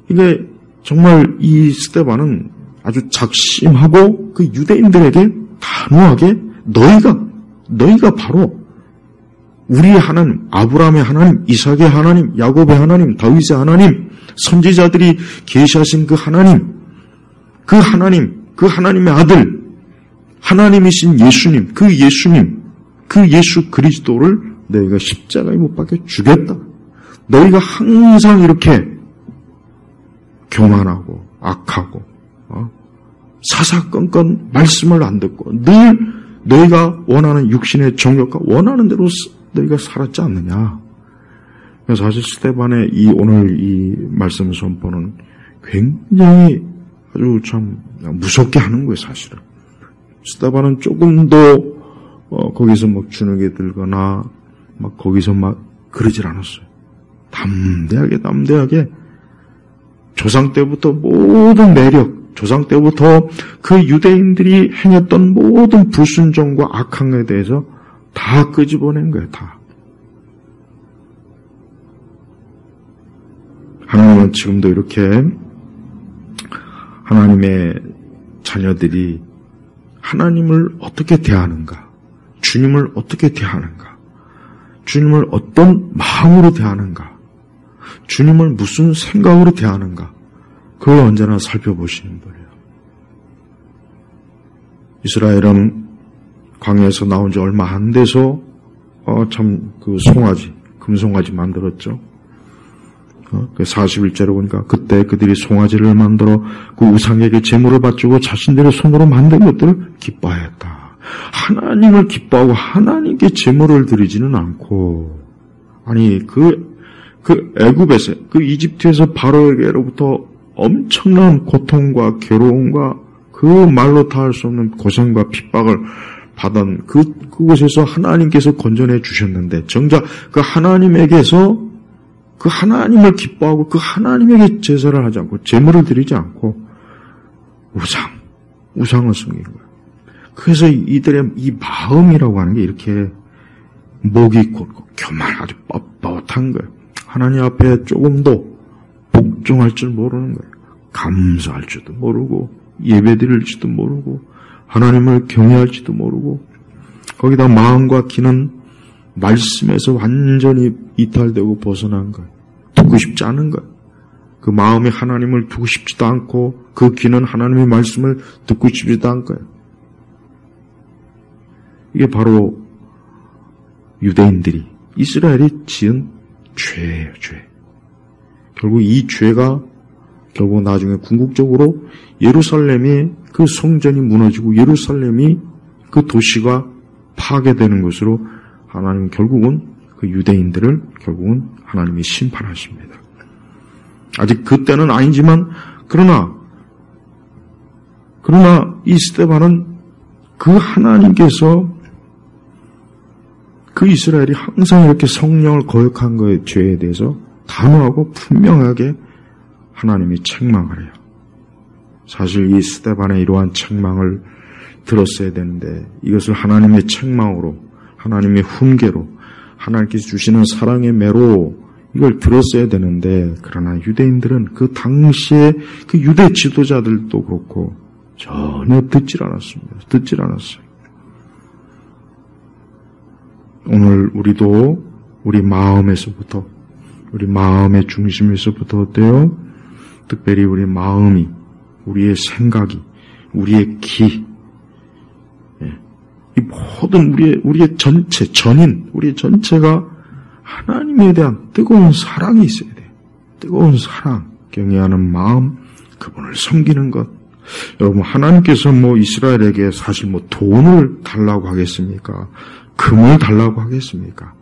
이게 정말 이 스데반은 아주 작심하고 그 유대인들에게 단호하게 너희가 바로 우리 하나님, 아브라함의 하나님, 이삭의 하나님, 야곱의 하나님, 다윗의 하나님, 선지자들이 계시하신 그 하나님, 그 하나님의 아들, 하나님이신 예수님, 그 예수 그리스도를 너희가 십자가에 못 박혀 죽였다. 너희가 항상 이렇게 교만하고 악하고 사사건건 말씀을 안 듣고 늘 너희가 원하는 육신의 정욕과 원하는 대로 너희가 살았지 않느냐. 사실 스데반의 오늘 이 말씀 선포는 굉장히 아주 참 무섭게 하는 거예요, 사실은. 스데반은 조금 더 거기서 막 주눅에 들거나 막 거기서 막 그러질 않았어요. 담대하게 조상 때부터 모든 매력, 조상 때부터 그 유대인들이 행했던 모든 불순종과 악한 것에 대해서 다 끄집어낸 거예요, 다. 하나님은 지금도 이렇게 하나님의 자녀들이 하나님을 어떻게 대하는가, 주님을 어떻게 대하는가, 주님을 어떤 마음으로 대하는가, 주님을 무슨 생각으로 대하는가, 그걸 언제나 살펴보시는 분이에요. 이스라엘은 광야에서 나온 지 얼마 안 돼서 참 그 송아지, 금송아지 만들었죠. 그 41절에 보니까 그때 그들이 송아지를 만들어 그 우상에게 제물을 바치고 자신들의 손으로 만든 것들을 기뻐하였다. 하나님을 기뻐하고 하나님께 제물을 드리지는 않고, 아니 그 애굽에서, 그 이집트에서 바로에게로부터 엄청난 고통과 괴로움과 그 말로 다 할 수 없는 고생과 핍박을 받은 그곳에서 하나님께서 건져내 주셨는데, 정작 그 하나님에게서 그 하나님을 기뻐하고 그 하나님에게 제사를 하지 않고 제물을 드리지 않고 우상을 섬긴 거예요. 그래서 이들의 이 마음이라고 하는 게 이렇게 목이 곧고 교만하고 뻣뻣한 거예요. 하나님 앞에 조금도 복종할 줄 모르는 거예요. 감사할 줄도 모르고 예배드릴지도 모르고 하나님을 경외할지도 모르고, 거기다 마음과 귀는 말씀에서 완전히 이탈되고 벗어난 거예요. 듣고 싶지 않은 거예요. 그 마음에 하나님을 두고 싶지도 않고 그 귀는 하나님의 말씀을 듣고 싶지도 않은 거예요. 이게 바로 유대인들이, 이스라엘이 지은 죄예요, 죄. 결국 이 죄가 결국 나중에 궁극적으로 예루살렘이, 그 성전이 무너지고 예루살렘이, 그 도시가 파괴되는 것으로 하나님 결국은 그 유대인들을 결국은 하나님이 심판하십니다. 아직 그때는 아니지만 그러나 이 스데반은 그 하나님께서 그 이스라엘이 항상 이렇게 성령을 거역한 것의 죄에 대해서 단호하고 분명하게 하나님이 책망을 해요. 사실 이 스데반의 이러한 책망을 들었어야 되는데, 이것을 하나님의 책망으로, 하나님의 훈계로, 하나님께서 주시는 사랑의 매로 이걸 들었어야 되는데, 그러나 유대인들은 그 당시에 그 유대 지도자들도 그렇고 전혀 듣질 않았습니다. 듣질 않았어요. 오늘 우리도 우리 마음에서부터, 우리 마음의 중심에서부터 어때요? 특별히 우리 마음이, 우리의 생각이, 우리의 기, 이 모든 우리의 전체, 전인, 우리의 전체가 하나님에 대한 뜨거운 사랑이 있어야 돼요. 뜨거운 사랑, 경외하는 마음, 그분을 섬기는 것. 여러분, 하나님께서 이스라엘에게 사실 돈을 달라고 하겠습니까? 금을 달라고 하겠습니까?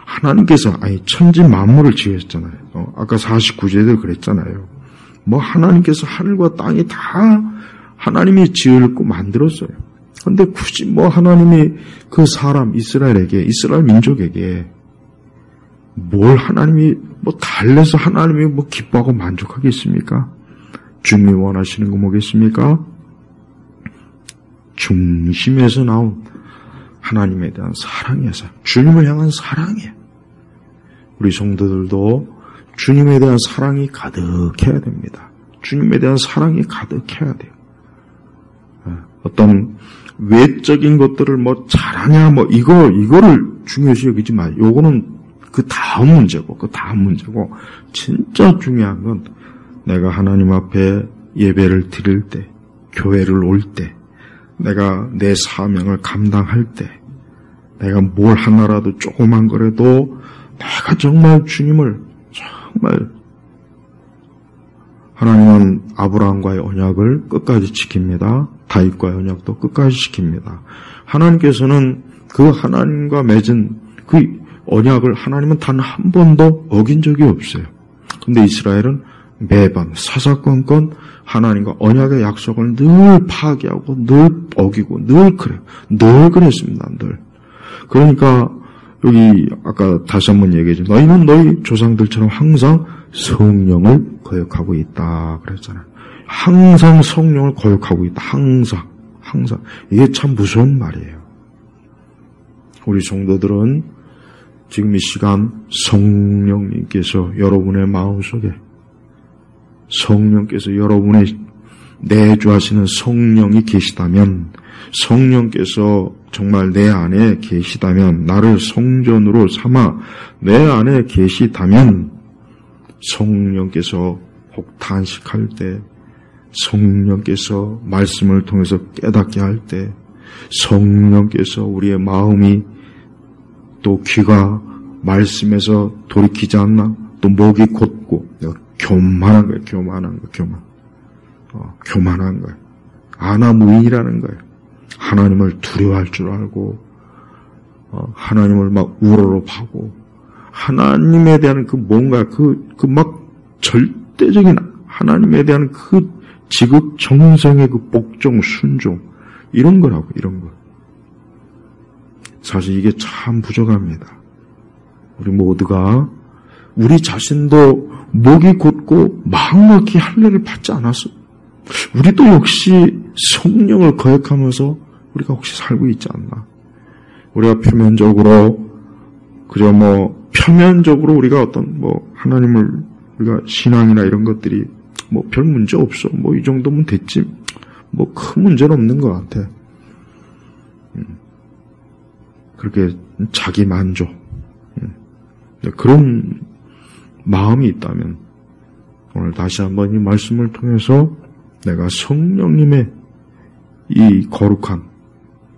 하나님께서, 천지 만물을 지으셨잖아요. 아까 49제도 그랬잖아요. 하나님께서 하늘과 땅이 다 하나님이 지으고 만들었어요. 근데 굳이 하나님이 그 사람, 이스라엘 민족에게 뭘 하나님이 달래서 하나님이 기뻐하고 만족하겠습니까? 주님이 원하시는 거 뭐겠습니까? 중심에서 나온 하나님에 대한 사랑이어서, 주님을 향한 사랑이에요. 우리 성도들도 주님에 대한 사랑이 가득해야 됩니다. 주님에 대한 사랑이 가득해야 돼요. 어떤 외적인 것들을 뭐 잘하냐, 뭐 이거를 중요시 여기지 마. 요거는 그 다음 문제고, 진짜 중요한 건 내가 하나님 앞에 예배를 드릴 때, 교회를 올 때, 내가 내 사명을 감당할 때, 내가 뭘 하나라도 조그만 거라도 내가 정말 주님을 정말 하나님은 아브라함과의 언약을 끝까지 지킵니다. 다윗과의 언약도 끝까지 지킵니다. 하나님께서는 그 하나님과 맺은 그 언약을 하나님은 단 한 번도 어긴 적이 없어요. 근데 이스라엘은 매번 사사건건 하나님과 언약의 약속을 늘 파괴하고 늘 어기고 늘 그래요. 늘 그랬습니다. 늘. 그러니까 여기 아까 다시 한번 얘기했죠. 너희는 너희 조상들처럼 항상 성령을 거역하고 있다 그랬잖아요. 항상 성령을 거역하고 있다. 항상. 이게 참 무서운 말이에요. 우리 성도들은 지금 이 시간 성령님께서 여러분의 마음속에 성령께서 여러분의 내주하시는 성령이 계시다면 성령께서 정말 내 안에 계시다면 나를 성전으로 삼아 내 안에 계시다면 성령께서 혹탄식할 때 성령께서 말씀을 통해서 깨닫게 할 때 성령께서 우리의 마음이 또 귀가 말씀에서 돌이키지 않나 또 목이 곧고 교만한 거예요. 교만한 거예요. 아나무인이라는 거예요. 하나님을 두려워할 줄 알고 하나님을 막 우러러파고 하나님에 대한 그 뭔가 그 막 절대적인 하나님에 대한 그 지극정성의 그 복종 순종 이런 거라고 이런 거. 사실 이게 참 부족합니다. 우리 모두가 우리 자신도 목이 곧고 마음 막히 할례를 받지 않았어. 우리도 역시 성령을 거역하면서 우리가 혹시 살고 있지 않나. 우리가 표면적으로 그저 표면적으로 우리가 어떤 하나님을 우리가 신앙이나 이런 것들이 별 문제 없어. 이 정도면 됐지. 큰 문제는 없는 것 같아. 그렇게 자기 만족. 그런 마음이 있다면 오늘 다시 한번 이 말씀을 통해서 내가 성령님의 이 거룩한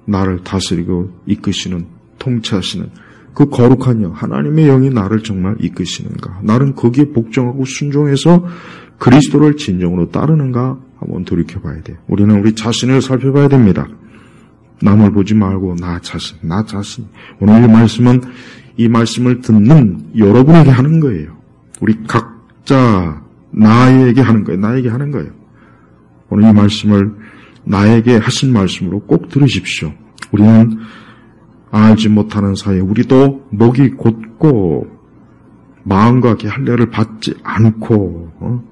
나를 다스리고 이끄시는 통치하시는 그 거룩한 영 하나님의 영이 나를 정말 이끄시는가 나는 거기에 복종하고 순종해서 그리스도를 진정으로 따르는가 한번 돌이켜봐야 돼요. 우리는 우리 자신을 살펴봐야 됩니다. 남을 보지 말고 나 자신 오늘 이 말씀을 듣는 여러분에게 하는 거예요. 우리 각자 나에게 하는 거예요. 오늘 이 말씀을 나에게 하신 말씀으로 꼭 들으십시오. 우리는 알지 못하는 사이에 우리도 목이 곧고 마음과 할례를 받지 않고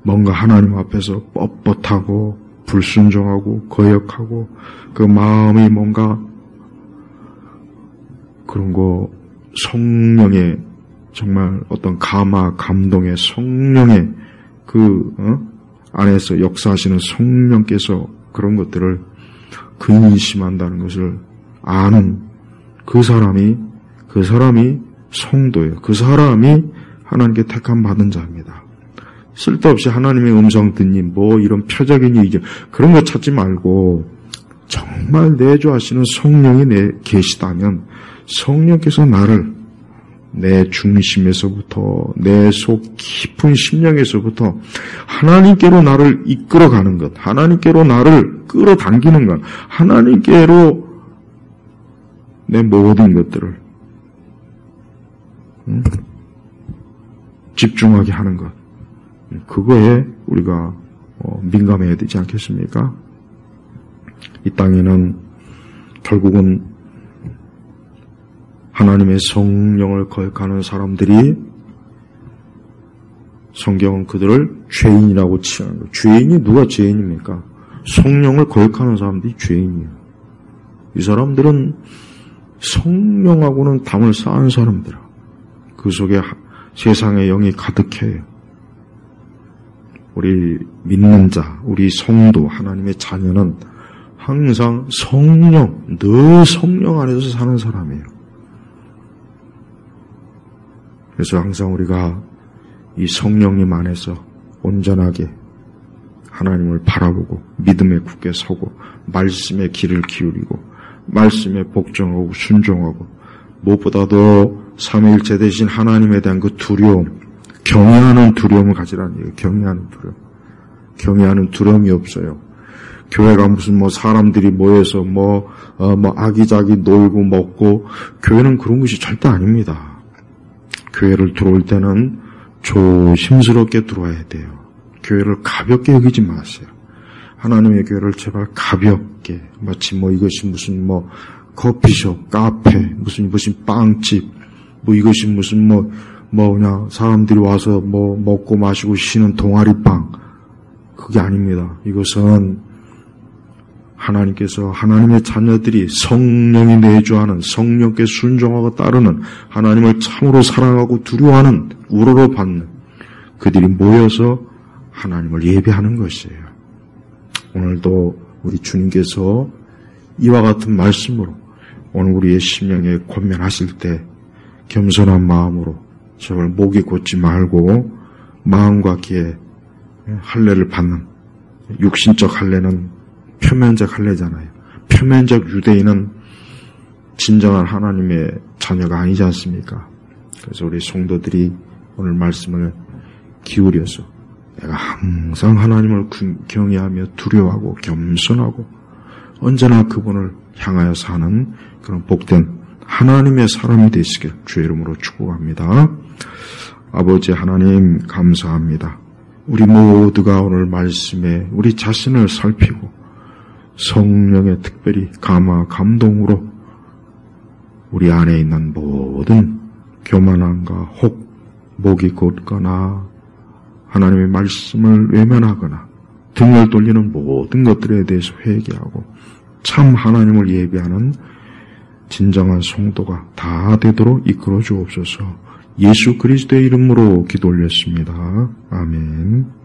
뭔가 하나님 앞에서 뻣뻣하고 불순종하고 거역하고 그 마음이 뭔가 그런 거 성령의 정말 어떤 감동의 성령의 안에서 역사하시는 성령께서 그런 것들을 근심한다는 것을 아는 그 사람이 성도예요. 그 사람이 하나님께 택함 받은 자입니다. 쓸데없이 하나님의 음성 듣니 이런 표적인 얘기죠. 그런 거 찾지 말고 정말 내주하시는 성령이 계시다면 성령께서 나를 내 중심에서부터 내 속 깊은 심령에서부터 하나님께로 나를 이끌어가는 것, 하나님께로 나를 끌어당기는 것, 하나님께로 내 모든 것들을 집중하게 하는 것, 그거에 우리가 민감해야 되지 않겠습니까? 이 땅에는 결국은 하나님의 성령을 거역하는 사람들이 성경은 그들을 죄인이라고 칭하는 거예요. 죄인이 누가 죄인입니까? 성령을 거역하는 사람들이 죄인이에요. 이 사람들은 성령하고는 담을 쌓은 사람들이야. 그 속에 세상의 영이 가득해요. 우리 믿는 자, 우리 성도, 하나님의 자녀는 항상 성령, 늘 성령 안에서 사는 사람이에요. 그래서 항상 우리가 이 성령님 안에서 온전하게 하나님을 바라보고 믿음에 굳게 서고 말씀에 귀를 기울이고 말씀에 복종하고 순종하고 무엇보다도 삼위일체 되신 하나님에 대한 그 두려움, 경외하는 두려움을 가지라는 얘기예요. 경외하는 두려움. 경외하는 두려움이 없어요. 교회가 무슨 사람들이 모여서 아기자기 놀고 먹고, 교회는 그런 것이 절대 아닙니다. 교회를 들어올 때는 조심스럽게 들어와야 돼요. 교회를 가볍게 여기지 마세요. 하나님의 교회를 제발 가볍게, 마치 이것이 무슨 커피숍, 카페, 무슨 빵집, 이것이 무슨 그냥 사람들이 와서 먹고 마시고 쉬는 동아리빵. 그게 아닙니다. 이것은 하나님께서 하나님의 자녀들이 성령이 내주하는, 성령께 순종하고 따르는, 하나님을 참으로 사랑하고 두려워하는, 우러러 받는 그들이 모여서 하나님을 예배하는 것이에요. 오늘도 우리 주님께서 이와 같은 말씀으로 오늘 우리의 심령에 권면하실 때 겸손한 마음으로 제발 목이 곧지 말고 마음과 귀에 할례를 받는, 육신적 할례는 표면적 할례잖아요. 표면적 유대인은 진정한 하나님의 자녀가 아니지 않습니까? 그래서 우리 성도들이 오늘 말씀을 기울여서 내가 항상 하나님을 경외하며 두려워하고 겸손하고 언제나 그분을 향하여 사는 그런 복된 하나님의 사람이 되시길 주의 이름으로 축복합니다. 아버지 하나님 감사합니다. 우리 모두가 오늘 말씀에 우리 자신을 살피고 성령의 특별히 감화 감동으로 우리 안에 있는 모든 교만함과 혹 목이 곧거나 하나님의 말씀을 외면하거나 등을 돌리는 모든 것들에 대해서 회개하고 참 하나님을 예배하는 진정한 성도가 다 되도록 이끌어 주옵소서. 예수 그리스도의 이름으로 기도 올렸습니다. 아멘.